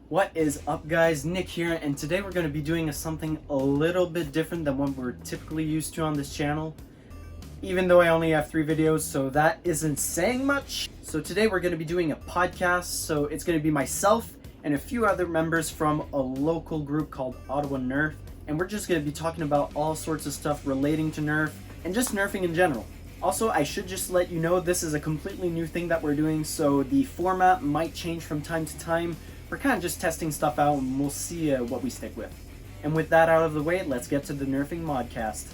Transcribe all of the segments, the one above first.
What is up, guys? Nick here, and today we're going to be doing something a little bit different than what we're typically used to on this channel. Even though I only have 3 videos, so that isn't saying much. So today we're going to be doing a podcast, so it's going to be myself and a few other members from a local group called Ottawa Nerf, and we're just going to be talking about all sorts of stuff relating to Nerf, and just Nerfing in general. Also, I should just let you know this is a completely new thing that we're doing, so the format might change from time to time. We're kind of just testing stuff out, and we'll see what we stick with. And with that out of the way, let's get to the Nerfing Modcast.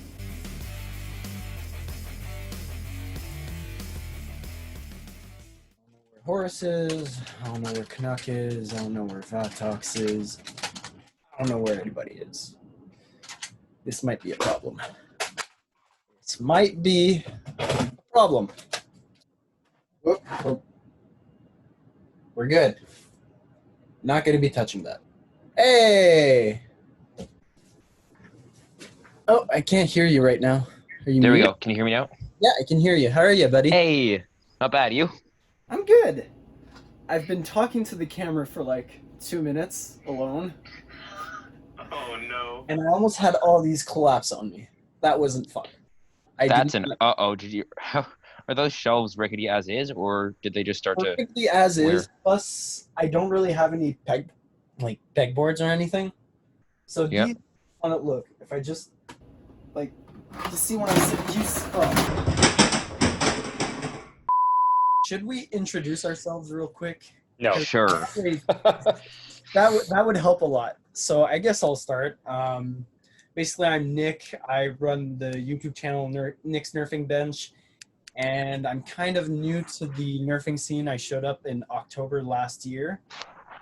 Horus is, I don't know where Canuck is, I don't know where Vatox is, I don't know where anybody is. This might be a problem. This might be a problem. Whoop, whoop. We're good. Not going to be touching that. Hey! Oh, I can't hear you right now. Are you There we muted? go. Can you hear me now? Yeah, I can hear you. How are you, buddy? Hey, not bad. You? I'm good. I've been talking to the camera for like 2 minutes alone. Oh no. And I almost had all these collapse on me. That wasn't fun. That's an uh-oh. Did you? Are those shelves rickety as is, or did they just start to? Perfectly as wear? is. Plus, I don't really have any pegboards or anything. So Yep. these on it. Look, if I just see when I sit. Should we introduce ourselves real quick? No. Sure. That would help a lot. So I guess I'll start. Basically, I'm Nick. I run the YouTube channel Nick's Nerfing Bench, and I'm kind of new to the nerfing scene. I showed up in October last year,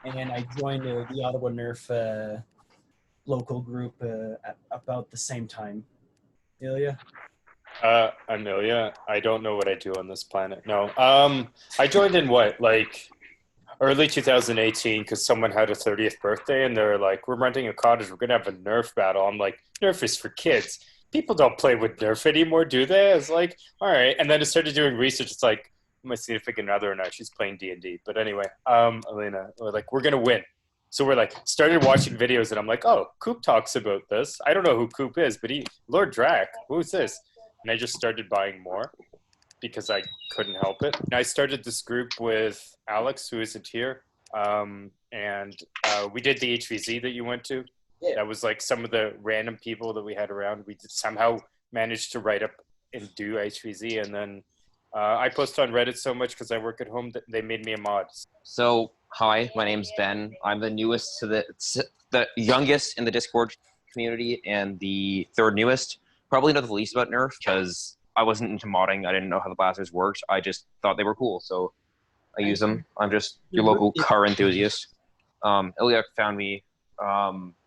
and I joined the Ottawa Nerf local group at about the same time. Ilya? Amelia, I don't know what I do on this planet. No. I joined in early 2018 because someone had a 30th birthday and they're like, we're renting a cottage, we're gonna have a Nerf battle. I'm like, Nerf is for kids. People don't play with Nerf anymore, do they? It's like, all right. And then I started doing research. It's like, my significant other and I, she's playing D&D. But anyway, Elena, we're like, we're gonna win. So we're like, started watching videos and I'm like, oh, Coop talks about this. I don't know who Coop is, but Lord Drac, who's this? And I just started buying more because I couldn't help it. And I started this group with Alex, who isn't here, and we did the HVZ that you went to. Yeah. That was like some of the random people that we had around. We somehow managed to write up and do HVZ, and then I post on Reddit so much because I work at home that they made me a mod. So, hi, my name's Ben. I'm the newest to the youngest in the Discord community and the third newest. Probably know the least about Nerf because I wasn't into modding. I didn't know how the blasters worked. I just thought they were cool, so I use them. I'm just your local car enthusiast. Ilya found me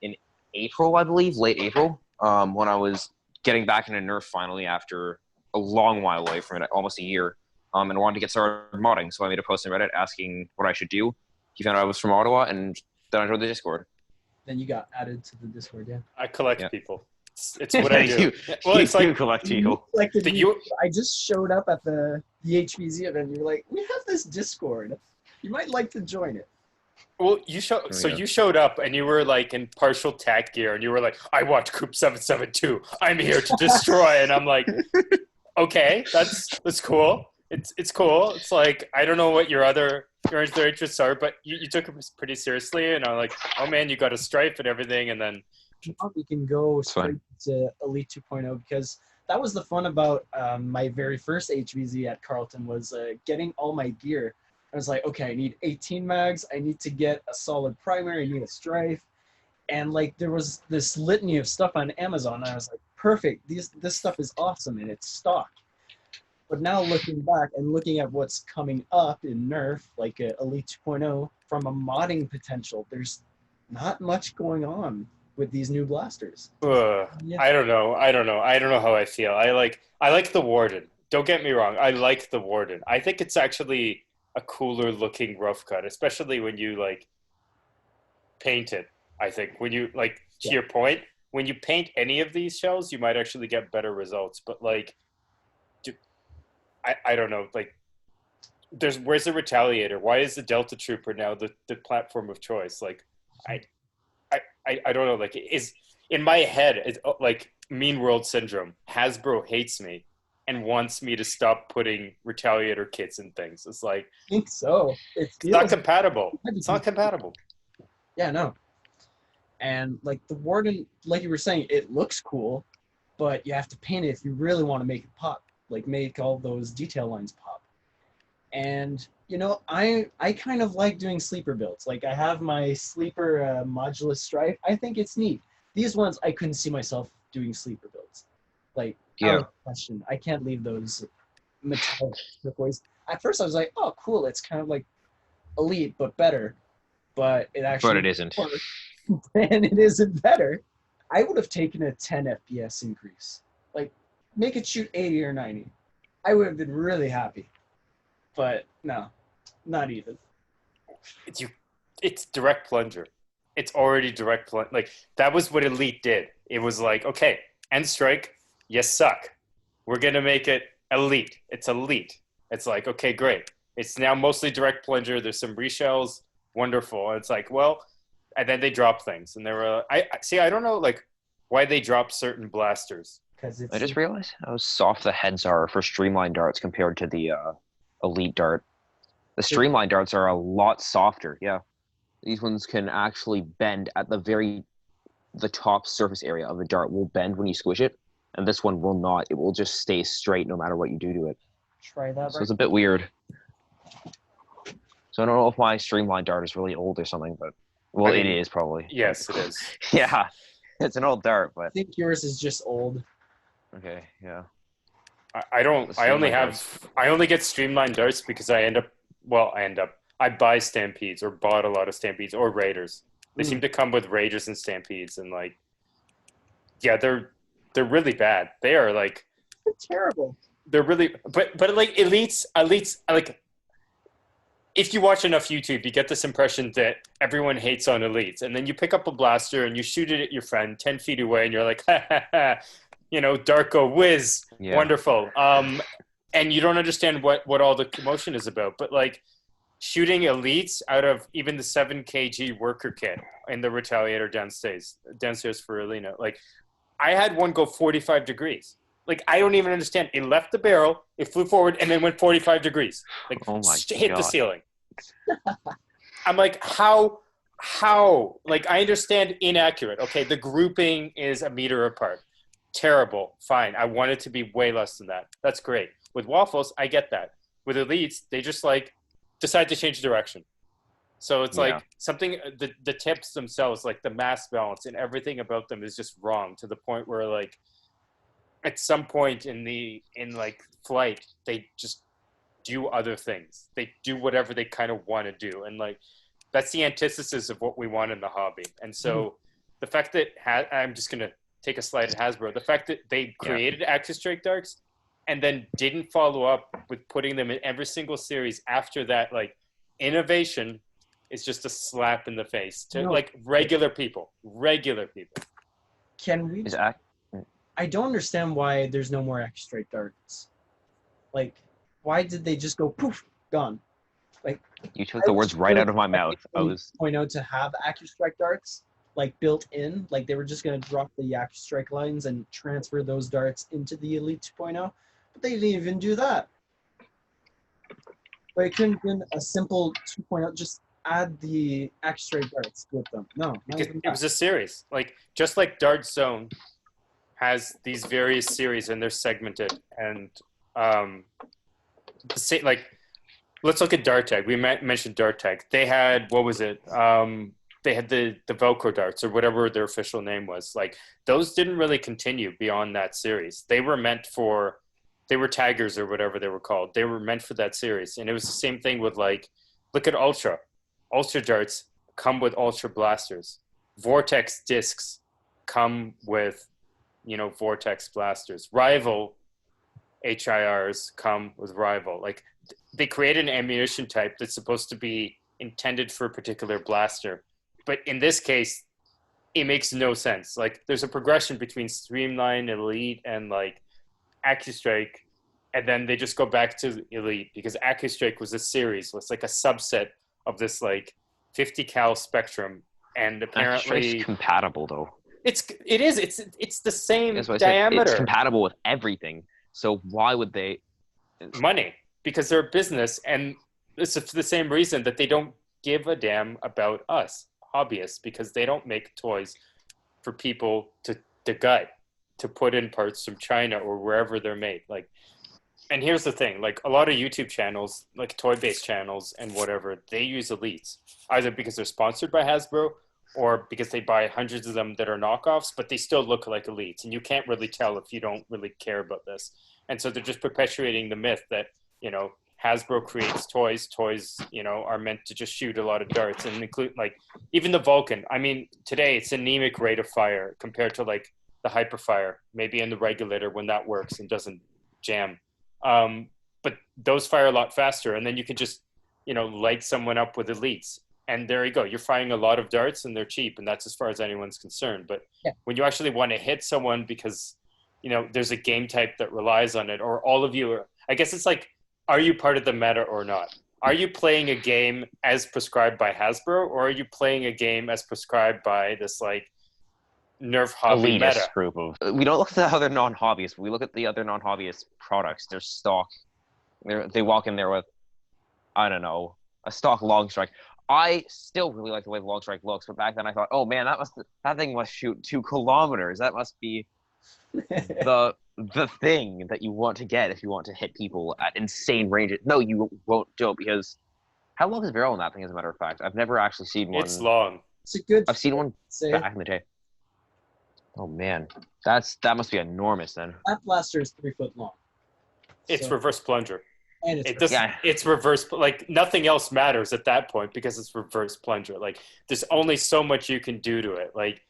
in April, I believe, late April, when I was getting back into Nerf finally after a long while away from it, almost a year, and wanted to get started modding. So I made a post on Reddit asking what I should do. He found out I was from Ottawa, and then I joined the Discord. Then you got added to the Discord, yeah. I collect Yeah. people. It's what I do. Well, it's like collect people. I just showed up at the HVZ event and you're like, we have this Discord. You might like to join it. Well, you showed up and you were like in partial tech gear and you were like, I watch Coop 772. I'm here to destroy. And I'm like, okay, that's cool. It's cool. It's like, I don't know what your other interests are, but you took it pretty seriously. And I'm like, oh man, you got a stripe and everything. And then We can go straight to Elite 2.0 because that was the fun about my very first HVZ at Carleton was getting all my gear. I was like, okay, I need 18 mags. I need to get a solid primary. I need a strife. And like there was this litany of stuff on Amazon. And I was like, perfect. This stuff is awesome and it's stock. But now looking back and looking at what's coming up in Nerf, like Elite 2.0, from a modding potential, there's not much going on with these new blasters. Yeah. I don't know how I feel. I like the Warden. Don't get me wrong. I like the Warden. I think it's actually a cooler looking rough cut, especially when you like paint it. I think when you like to your point, when you paint any of these shells, you might actually get better results. But like, I don't know. Like, where's the Retaliator? Why is the Delta Trooper now the platform of choice? Like, I don't know. Like, is in my head, it's like Mean World Syndrome. Hasbro hates me and wants me to stop putting Retaliator kits and things. It's like, I think so. it's not compatible. It's not compatible. Yeah, no. And like the Warden, like you were saying, it looks cool, but you have to paint it if you really want to make it pop, like make all those detail lines pop. And you know, I kind of like doing sleeper builds. Like I have my sleeper modulus strife. I think it's neat. These ones I couldn't see myself doing sleeper builds. Like out of question, I can't leave those metallic turquoise. At first I was like, oh cool, it's kind of like Elite but better. But it actually. But it isn't. And it isn't better. I would have taken a 10 FPS increase. Like, make it shoot 80 or 90. I would have been really happy. But no, not even. It's direct plunger. It's already direct plunger. Like, that was what Elite did. It was like, okay, End Strike, you suck. We're going to make it Elite. It's Elite. It's like, okay, great. It's now mostly direct plunger. There's some reshells. Wonderful. And it's like, well, and then they drop things. And they were, I don't know, like, why they drop certain blasters. I just realized how soft the heads are for streamlined darts compared to the Elite dart. The streamlined darts are a lot softer, yeah. These ones can actually bend at the top surface area of the dart will bend when you squish it, and this one will not. It will just stay straight no matter what you do to it. Try that. So it's a bit weird. So I don't know if my streamlined dart is really old or something, but it is probably. Yes, it is. Yeah, it's an old dart, but I think yours is just old. Okay, yeah. I only get streamlined darts because I buy Stampedes or bought a lot of Stampedes or Raiders. They seem to come with Raiders and Stampedes, and like, yeah, they're really bad. They are like, they're terrible. They're really, but like elites, like, if you watch enough YouTube, you get this impression that everyone hates on elites, and then you pick up a blaster and you shoot it at your friend 10 feet away, and you're like, ha ha ha, you know, Darko whiz, wonderful. And you don't understand what all the commotion is about. But like shooting elites out of even the 7 kg worker kit in the Retaliator downstairs for Alina, like I had one go 45 degrees. Like, I don't even understand. It left the barrel, it flew forward, and then went 45 degrees. Like, hit the ceiling. I'm like, how? Like, I understand inaccurate. Okay, the grouping is a meter apart. Terrible. Fine. I want it to be way less than that. That's great. With Waffles, I get that. With Elites, they just, like, decide to change direction. So it's like something, the tips themselves, like the mass balance and everything about them is just wrong to the point where, like, at some point in flight, they just do other things. They do whatever they kind of want to do. And like, that's the antithesis of what we want in the hobby. And so the fact that I'm just going to take a slide at Hasbro, the fact that they created Active Strike darts and then didn't follow up with putting them in every single series after that, like, innovation is just a slap in the face to like regular people. Can we? I don't understand why there's no more Active Strike darts. Like, why did they just go poof, gone? Like, you took the words right out of my mouth. I was point out to have Active Strike darts like built in, like they were just gonna drop the Active Strike lines and transfer those darts into the Elite 2.0, but they didn't even do that. But it couldn't have been a simple 2.0. Just add the Active Strike darts with them. No, it was a series. Like, just like Dart Zone has these various series and they're segmented, and like, let's look at Dart Tag. We mentioned Dart Tag. They had, what was it? They had the Velcro darts or whatever their official name was. Like, those didn't really continue beyond that series. They were taggers or whatever they were called. They were meant for that series. And it was the same thing with, like, look at Ultra. Ultra darts come with Ultra blasters. Vortex discs come with, you know, Vortex blasters. Rival HIRs come with Rival. Like, they created an ammunition type that's supposed to be intended for a particular blaster. But in this case, it makes no sense. Like, there's a progression between Streamline, Elite, and, like, Active Strike, and then they just go back to Elite because Active Strike was a series. It's like a subset of this, like, 50 cal spectrum and That apparently strike's compatible though. it's the same That's what I said. diameter. It's compatible with everything. So why would they? Money, because they're a business, and it's for the same reason that they don't give a damn about us hobbyists, because they don't make toys for people to gut, to put in parts from China or wherever they're made. Like, and here's the thing, like a lot of YouTube channels, like toy-based channels and whatever, they use Elites, either because they're sponsored by Hasbro or because they buy hundreds of them that are knockoffs, but they still look like Elites. And you can't really tell if you don't really care about this. And so they're just perpetuating the myth that, you know, Hasbro creates toys. Toys, you know, are meant to just shoot a lot of darts, and include, like, even the Vulcan. I mean, today it's anemic rate of fire compared to like the Hyperfire, maybe in the regulator when that works and doesn't jam. But those fire a lot faster, and then you can just, you know, light someone up with Elites, and there you go. You're firing a lot of darts, and they're cheap, and that's as far as anyone's concerned. But when you actually want to hit someone because, you know, there's a game type that relies on it, or all of you are, I guess it's like, are you part of the meta or not? Are you playing a game as prescribed by Hasbro, or are you playing a game as prescribed by this like Nerf hobby Elitist meta? group of. We don't look at the other non-hobbyists. We look at the other non-hobbyist products. They're stock. They walk in there with, I don't know, a stock long strike. I still really like the way the long strike looks, but back then I thought, oh man, that thing must shoot 2 kilometers. That must be the thing that you want to get if you want to hit people at insane ranges. No, you won't do it, because how long is the barrel on that thing, as a matter of fact? I've never actually seen one. It's long. It's a good. I've seen one back in the day. Oh man, that must be enormous then. That blaster is 3 foot long. It's So- reverse plunger. And It doesn't. Yeah. It's reverse. Like nothing else matters at that point because it's reverse plunger. Like there's only so much you can do to it. Like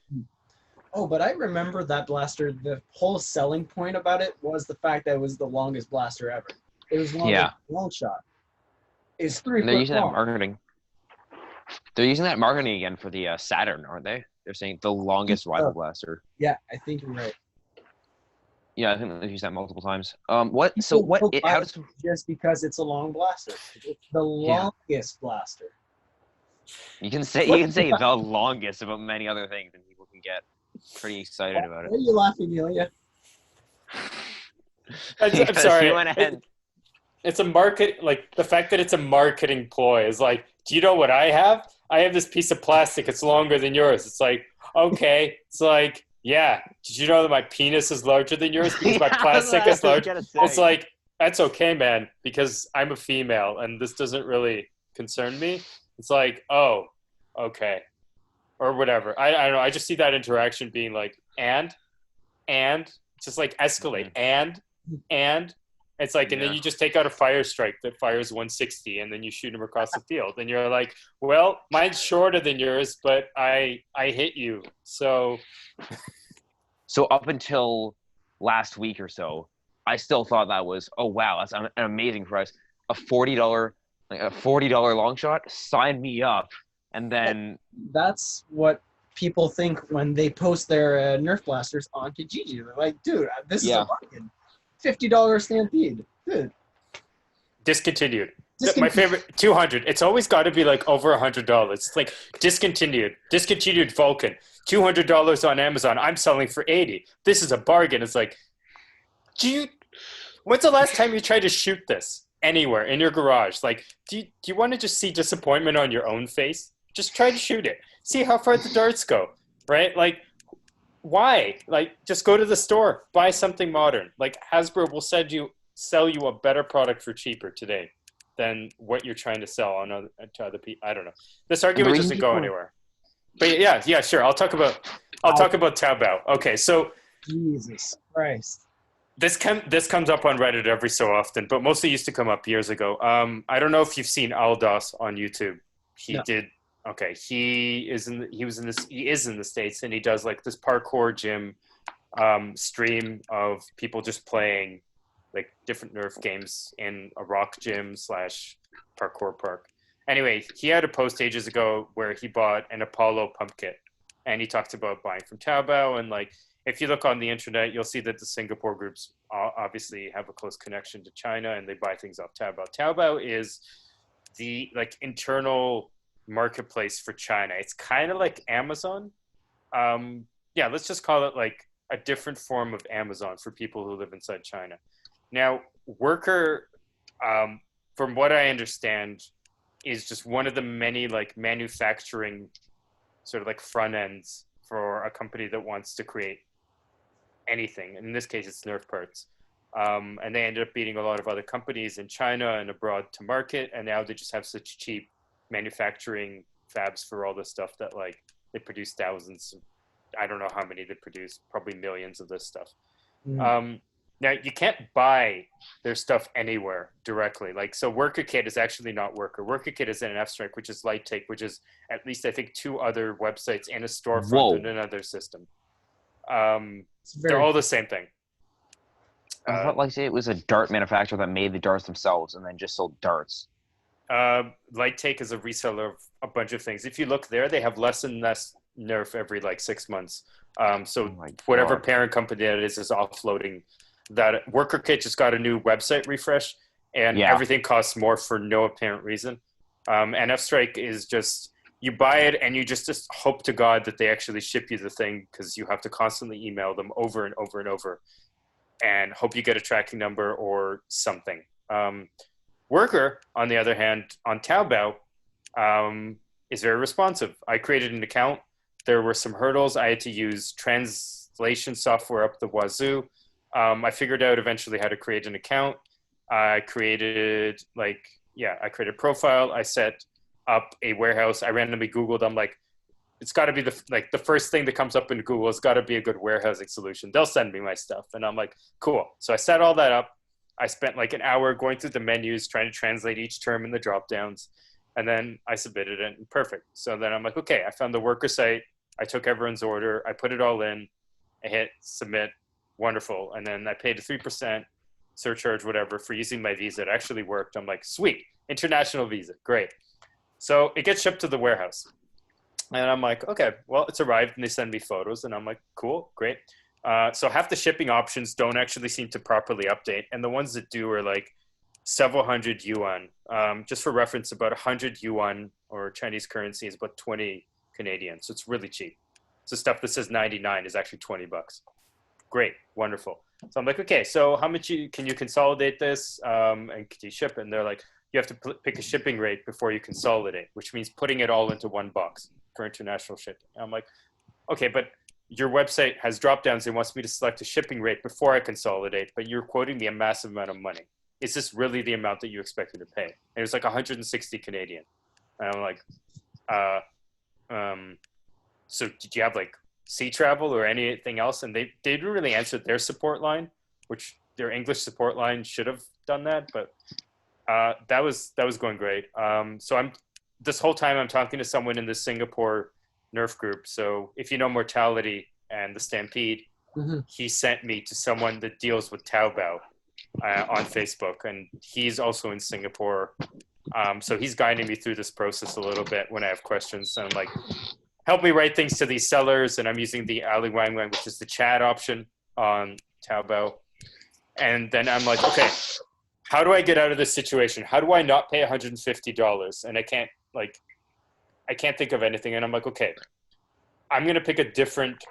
Oh, but I remember that blaster. The whole selling point about it was the fact that it was the longest blaster ever. It was longer than a long shot. It's 3 And they're foot using that long. marketing. They're using that marketing again for the Saturn, aren't they? They're saying the longest rifle blaster. Yeah, I think you're right. Yeah, I think they've used that multiple times. What? So People what? don't buy How it does? just because it's a long blaster? It's the longest blaster. You can say the longest about many other things, and people can get pretty excited about it. Why are you laughing, Ilya? I'm Because sorry. you went ahead. It's a market. Like the fact that it's a marketing ploy is like, do you know what I have? I have this piece of plastic. It's longer than yours. It's like, okay. It's like, yeah. Did you know that my penis is larger than yours because my plastic is larger? It's like, that's okay, man, because I'm a female and this doesn't really concern me. It's like, oh, okay. Or whatever. I don't know. I just see that interaction being like, and just like escalate. And it's like, and then you just take out a fire strike that fires 160 and then you shoot him across the field. And you're like, well, mine's shorter than yours, but I hit you. So up until last week or so, I still thought that was, oh wow, that's an amazing price. A $40 long shot, sign me up. And then That's what people think when they post their Nerf blasters on Kijiji. They're like, dude, this is a bargain. $50 Stampede. Dude. discontinued. My favorite, 200. It's always got to be like over $100. It's like discontinued Vulcan, $200 on Amazon. I'm selling for $80. This is a bargain. It's like, when's the last time you tried to shoot this anywhere in your garage? Like, do you want to just see disappointment on your own face? Just try to shoot it. See how far the darts go, right? Like, why? Like, just go to the store, buy something modern. Like, Hasbro will sell you a better product for cheaper today than what you're trying to sell to other people. I don't know. This argument doesn't go anywhere. But yeah, sure. I'll talk about Taobao. Okay, so Jesus Christ. this comes up on Reddit every so often, but mostly used to come up years ago. I don't know if you've seen Aldos on YouTube. He did. Okay, he is in the States, and he does like this parkour gym stream of people just playing like different Nerf games in a rock gym / parkour park. Anyway, he had a post ages ago where he bought an Apollo pump kit, and he talked about buying from Taobao. And like, if you look on the internet, you'll see that the Singapore groups obviously have a close connection to China, and they buy things off Taobao. Taobao is the like internal marketplace for China. It's kind of like Amazon. Yeah, let's just call it like a different form of Amazon for people who live inside China. Now, Worker, from what I understand, is just one of the many like manufacturing sort of like front ends for a company that wants to create anything. In this case, it's Nerf parts. And they ended up beating a lot of other companies in China and abroad to market. And now they just have such cheap manufacturing fabs for all this stuff that like they produce thousands. I don't know how many they produce, probably millions of this stuff. Now you can't buy their stuff anywhere directly. Like, so WorkerKit is actually not Worker. WorkerKit is in an F-Strike, which is Light Take, which is at least I think 2 other websites and a storefront in another system. They're all the same thing. I thought like it was a dart manufacturer that made the darts themselves and then just sold darts. Light Take is a reseller of a bunch of things. If you look there, they have less and less Nerf every like 6 months. So whatever parent company that is offloading that. WorkerKit just got a new website refresh, and everything costs more for no apparent reason. And F-Strike is just, you buy it and you just hope to God that they actually ship you the thing, because you have to constantly email them over and over and over and hope you get a tracking number or something. Worker, on the other hand, on Taobao, is very responsive. I created an account. There were some hurdles. I had to use translation software up the wazoo. I figured out eventually how to create an account. I created a profile. I set up a warehouse. I randomly Googled. I'm like, it's got to be the first thing that comes up in Google. It's got to be a good warehousing solution. They'll send me my stuff. And I'm like, cool. So I set all that up. I spent like an hour going through the menus, trying to translate each term in the drop downs. And then I submitted it, and perfect. So then I'm like, okay, I found the worker site. I took everyone's order. I put it all in. I hit submit. Wonderful. And then I paid a 3% surcharge, whatever, for using my visa. It actually worked. I'm like, sweet, international visa. Great. So it gets shipped to the warehouse. And I'm like, okay, well, it's arrived, and they send me photos. And I'm like, cool, great. So half the shipping options don't actually seem to properly update. And the ones that do are like several hundred yuan. Just for reference, about 100 yuan or Chinese currency is about 20 Canadian. So it's really cheap. So stuff that says 99 is actually $20. Great, wonderful. So I'm like, okay, so how much can you consolidate this and can you ship it? And they're like, you have to pick a shipping rate before you consolidate, which means putting it all into one box for international shipping. And I'm like, okay, but your website has drop downs. It wants me to select a shipping rate before I consolidate, but you're quoting me a massive amount of money. Is this really the amount that you expected to pay? And it was like 160 Canadian. And I'm like, so did you have like sea travel or anything else? And they didn't really answer their support line, which their English support line should have done that, but that was going great. So this whole time I'm talking to someone in the Singapore Nerf group. So if you know Mortality and the Stampede, he sent me to someone that deals with Taobao on Facebook, and he's also in Singapore. So he's guiding me through this process a little bit when I have questions. And I'm like, help me write things to these sellers. And I'm using the Ali Wang Wang, which is the chat option on Taobao. And then I'm like, okay, how do I get out of this situation? How do I not pay $150? And I can't think of anything. And I'm like, okay, I'm going to pick a different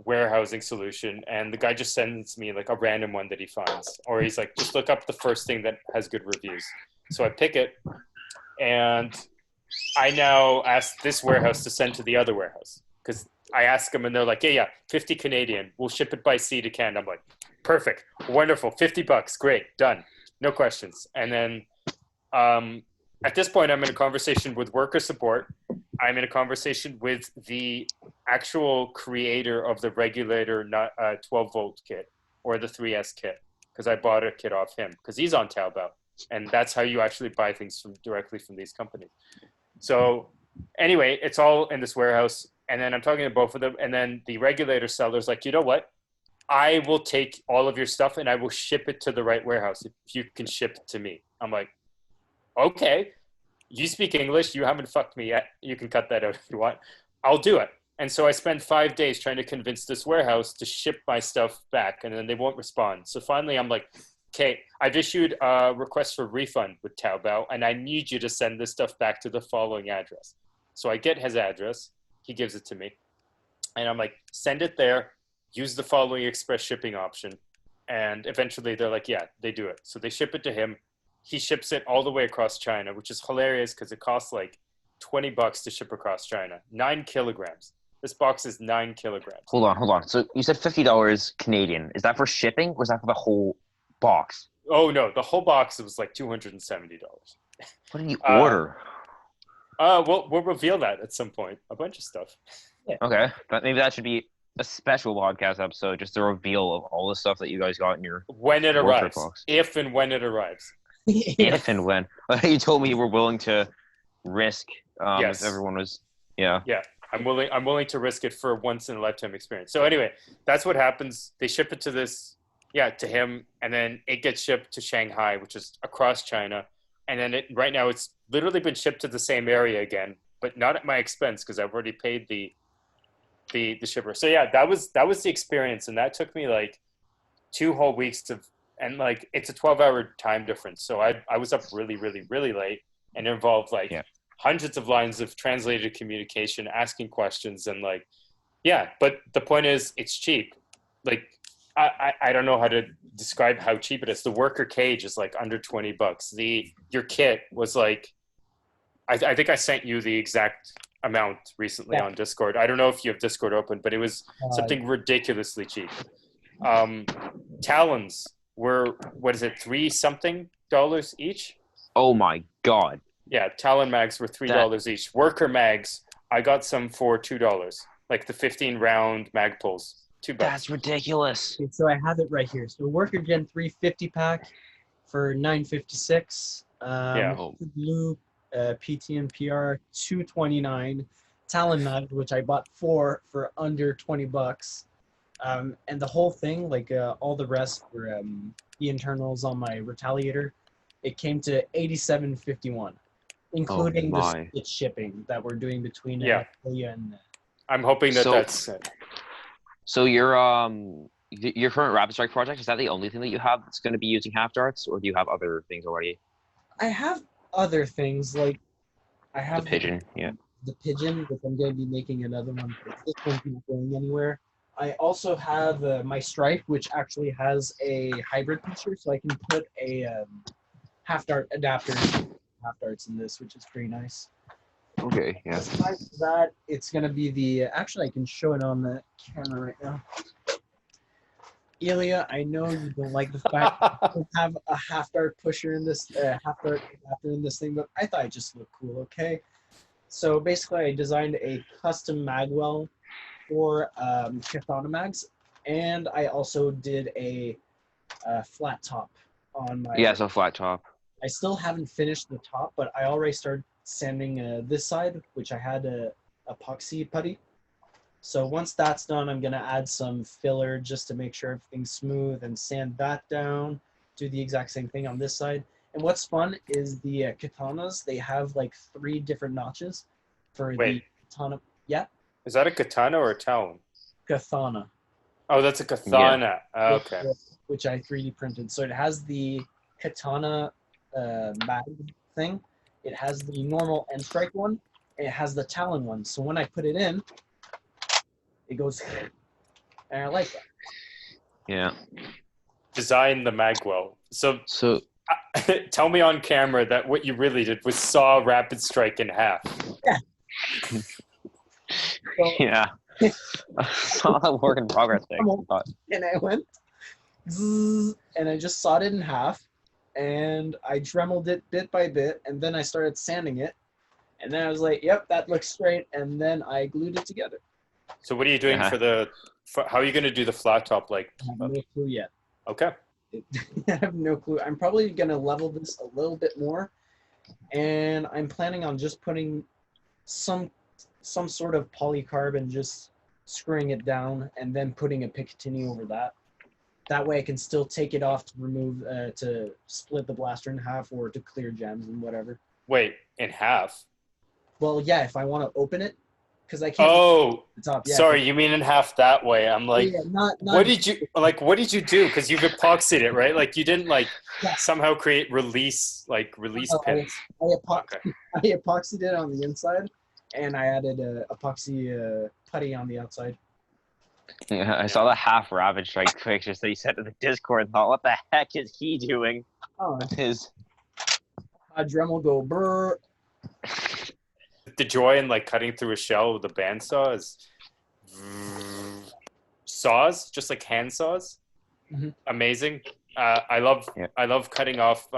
warehousing solution. And the guy just sends me like a random one that he finds, or he's like, just look up the first thing that has good reviews. So I pick it, and I now ask this warehouse to send to the other warehouse, because I ask them and they're like, yeah, 50 Canadian. We'll ship it by sea to Canada. I'm like, perfect, wonderful, $50, great, done, no questions. And then at this point, I'm in a conversation with worker support. I'm in a conversation with the actual creator of the regulator 12-volt kit, or the 3S kit, because I bought a kit off him, because he's on Taobao. And that's how you actually buy things directly from these companies. So anyway, it's all in this warehouse. And then I'm talking to both of them. And then the regulator seller's like, you know what? I will take all of your stuff and I will ship it to the right warehouse if you can ship it to me. I'm like, okay, you speak English. You haven't fucked me yet. You can cut that out if you want. I'll do it. And so I spent 5 days trying to convince this warehouse to ship my stuff back, and then they won't respond. So finally I'm like, okay, I've issued a request for refund with Taobao, and I need you to send this stuff back to the following address. So I get his address. He gives it to me. And I'm like, send it there. Use the following express shipping option. And eventually they're like, yeah, they do it. So they ship it to him. He ships it all the way across China, which is hilarious because it costs like $20 to ship across China. 9 kilograms. This box is 9 kilograms. Hold on. So you said $50 Canadian. Is that for shipping or is that for the whole box? Oh, no. The whole box was like $270. What did you order? We'll reveal that at some point. A bunch of stuff. Okay. But maybe that should be a special podcast episode, just a reveal of all the stuff that you guys got in your when it Warfare arrives. box. If and when it arrives. If and when. You told me you were willing to risk Yes. if everyone was yeah. I'm willing to risk it for a once in a lifetime experience. So anyway, that's what happens. They ship it to him, and then it gets shipped to Shanghai, which is across China. And then right now it's literally been shipped to the same area again, but not at my expense because I've already paid the shipper. So yeah, that was the experience, and that took me like 2 whole weeks and like it's a 12-hour time difference. So I was up really, really, really late, and it involved like hundreds of lines of translated communication, asking questions, and like, yeah. But the point is, it's cheap. Like, I don't know how to describe how cheap it is. The worker cage is like under $20. Your kit was like, I think I sent you the exact amount recently on Discord. I don't know if you have Discord open, but it was something ridiculously cheap. Talons were, what is it, $3-something each? Oh my god. Yeah, Talon mags were $3 each. Worker mags, I got some for $2. Like the 15-round mag pulls, $2. That's ridiculous. Okay, so I have it right here. So Worker Gen 3 50 pack for $9.56. Blue PT and PR $2.29. Talon mag, which I bought 4 for under $20. And the whole thing, like all the rest for the internals on my Retaliator, it came to $87.51. Including the shipping that we're doing between Australia and. I'm hoping that's it. So your current Rapid Strike project, is that the only thing that you have that's going to be using half darts, or do you have other things already? I have other things like I have the pigeon, the pigeon, which I'm going to be making another one. This one's not going anywhere. I also have my Strike, which actually has a hybrid feature, so I can put a half dart adapter. Half darts in this, which is pretty nice. Okay, yeah. Besides that, it's gonna be the. Actually, I can show it on the camera right now. Ilya, I know you don't like the fact that we have a half dart pusher in this, half dart adapter in this thing, but I thought it just looked cool. Okay, so basically, I designed a custom magwell for Katana mags, and I also did a flat top on my. Yeah, so flat top. I still haven't finished the top, but I already started sanding this side, which I had a epoxy putty. So once that's done, I'm gonna add some filler just to make sure everything's smooth and sand that down. Do the exact same thing on this side. And what's fun is the katanas, they have like 3 different notches for the katana. Yeah? Is that a katana or a talon? Katana. Oh, that's a katana. Yeah. Okay. Which I 3D printed. So it has the katana mag thing. It has the normal end strike one. And it has the talon one. So when I put it in, it goes, and I like that. Yeah. Design the magwell. So tell me on camera that what you really did was saw Rapid Strike in half. Yeah. Yeah. I saw that work in progress thing. And I went, zzz, and I just sawed it in half. And I dremeled it bit by bit, and then I started sanding it. And then I was like, yep, that looks straight. And then I glued it together. So what are you doing how are you going to do the flat top? Like, I have no clue yet. Okay. I have no clue. I'm probably going to level this a little bit more. And I'm planning on just putting some sort of polycarb and just screwing it down and then putting a Picatinny over that. That way I can still take it off to remove, to split the blaster in half or to clear gems and whatever. Wait, in half? Well, yeah, if I want to open it, because I can't. Oh, the top. Yeah, sorry, you mean in half that way? I'm like, yeah, not what did you do? Because you've epoxied it, right? Like you didn't somehow create release pins. I epoxied it on the inside, and I added epoxy putty on the outside. Yeah, I saw the half Ravage Strike pictures that he sent to the Discord and thought, what the heck is he doing? Oh, His a drum will go brrr. The joy in like cutting through a shell with a bandsaw is saws, just like hand saws. Mhm. Amazing. I love cutting off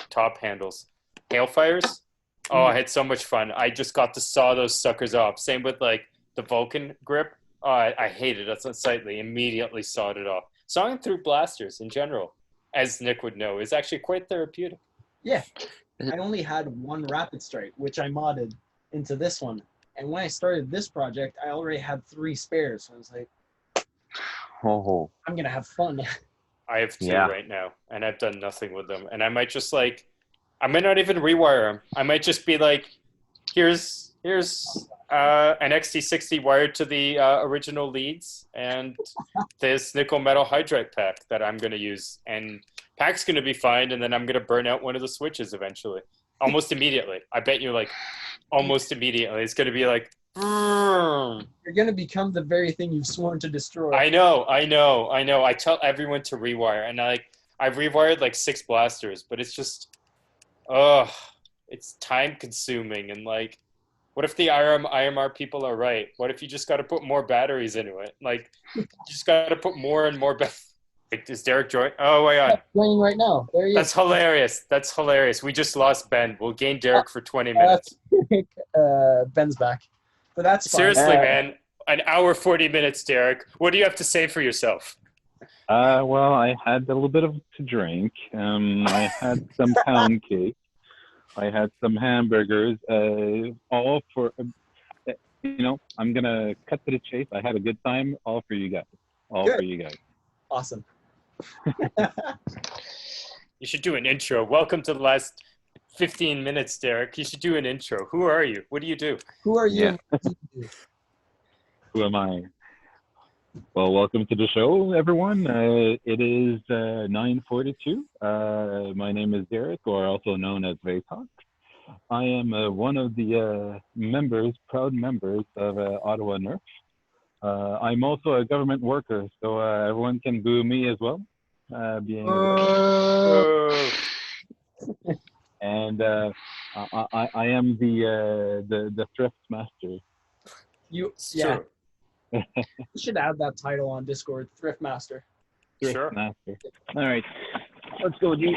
top handles. Hailfires. Oh, I had so much fun. I just got to saw those suckers off. Same with like the Vulcan grip. Oh, I hated it unsightly. Immediately sawed it off. Sawing through blasters in general, as Nick would know, is actually quite therapeutic. Yeah, I only had one Rapid Strike, which I modded into this one. And when I started this project, I already had 3 spares. So I was like, oh, I'm gonna have fun. I have 2 Yeah. right now, and I've done nothing with them. And I might just like, I might not even rewire them. I might just be like, here's an XT60 wired to the original leads, and this nickel metal hydride pack that I'm going to use. And pack's going to be fine, and then I'm going to burn out one of the switches eventually, almost immediately. I bet you, like, almost immediately. It's going to be like, You're gonna become the very thing you've sworn to destroy. I know. I tell everyone to rewire, and I've rewired like 6 blasters, but it's just, it's time consuming. And like, what if the IMR people are right? What if you just got to put more batteries into it? Like, you just got to put more and more. Like, is Derek joining? Oh my God, Playing right now. There he that's is. hilarious. That's hilarious. We just lost Ben. We'll gain Derek for 20 minutes. Ben's back, but that's fine. Seriously, man. An hour 40 minutes, Derek. What do you have to say for yourself? Well, I had a little bit to drink. I had some pound cake. I had some hamburgers. All for, I'm going to cut to the chase. I had a good time. All for you guys. Good. For you guys. Awesome. You should do an intro. Welcome to the last 15 minutes, Derek. You should do an intro. Who are you? What do you do? Who are you? Yeah. Who am I? Well, welcome to the show, everyone. It is 9:42. My name is Derek, or also known as Vaytalk. I am one of the proud members of Ottawa Nerf. I'm also a government worker, so everyone can boo me as well. And I am the thrift master. You Sure. You should add that title on Discord, Thrift Master. Thrift Sure. master. All right, let's go, G.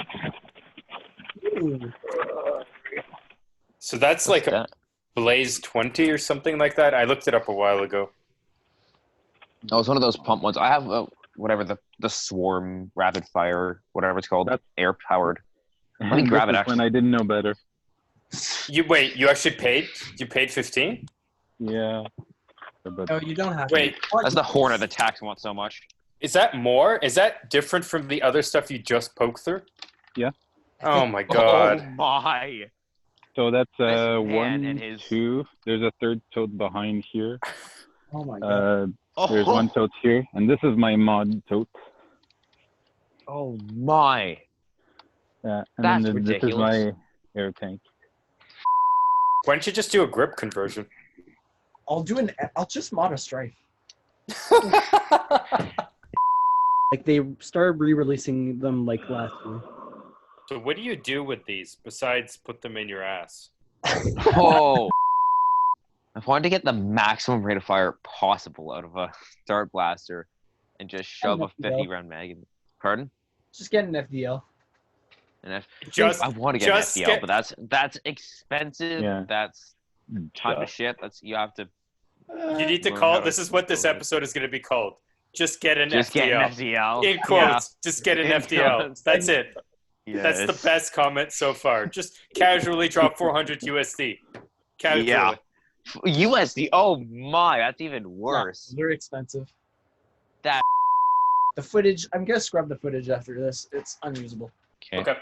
Ooh. So that's like a Blaze 20 or something like that. I looked it up a while ago. Oh, it's one of those pump ones. I have whatever the Swarm Rapid Fire, whatever it's called, air powered. Let me grab it. When I didn't know better. You actually paid? You paid 15? Yeah. But No, you don't have Wait, to. That's the Hornet the tax want so much. is that more? Is that different from the other stuff you just poked through? Yeah. Oh my God. Oh my! so that's This man one, and his- 2. There's a third tote behind here. Oh my god. There's one tote here, and this is my mod tote. Oh my! And That's then this is ridiculous. my air tank. Why don't you just do a grip conversion? I'll just mod a Strife. Like they started re-releasing them like last year. So what do you do with these besides put them in your ass? Oh! I wanted to get the maximum rate of fire possible out of a dart blaster and just shove a 50 round mag in. Pardon? Just get an FDL. And Just I want to get an just FDL, get- but that's expensive. Yeah. That's time to ship. You have to You need to Learn call. how to This is what this do it. episode is going to be called. Just get an just get FDL. an FDL. In quotes, just get an In FDL. quotes. That's it. Yeah. That's the best comment so far. Just casually drop 400 USD. Casually. Yeah. USD. Oh my, that's even worse. Yeah, they're expensive. That- The footage. I'm gonna scrub the footage after this. It's unusable. Okay. Okay.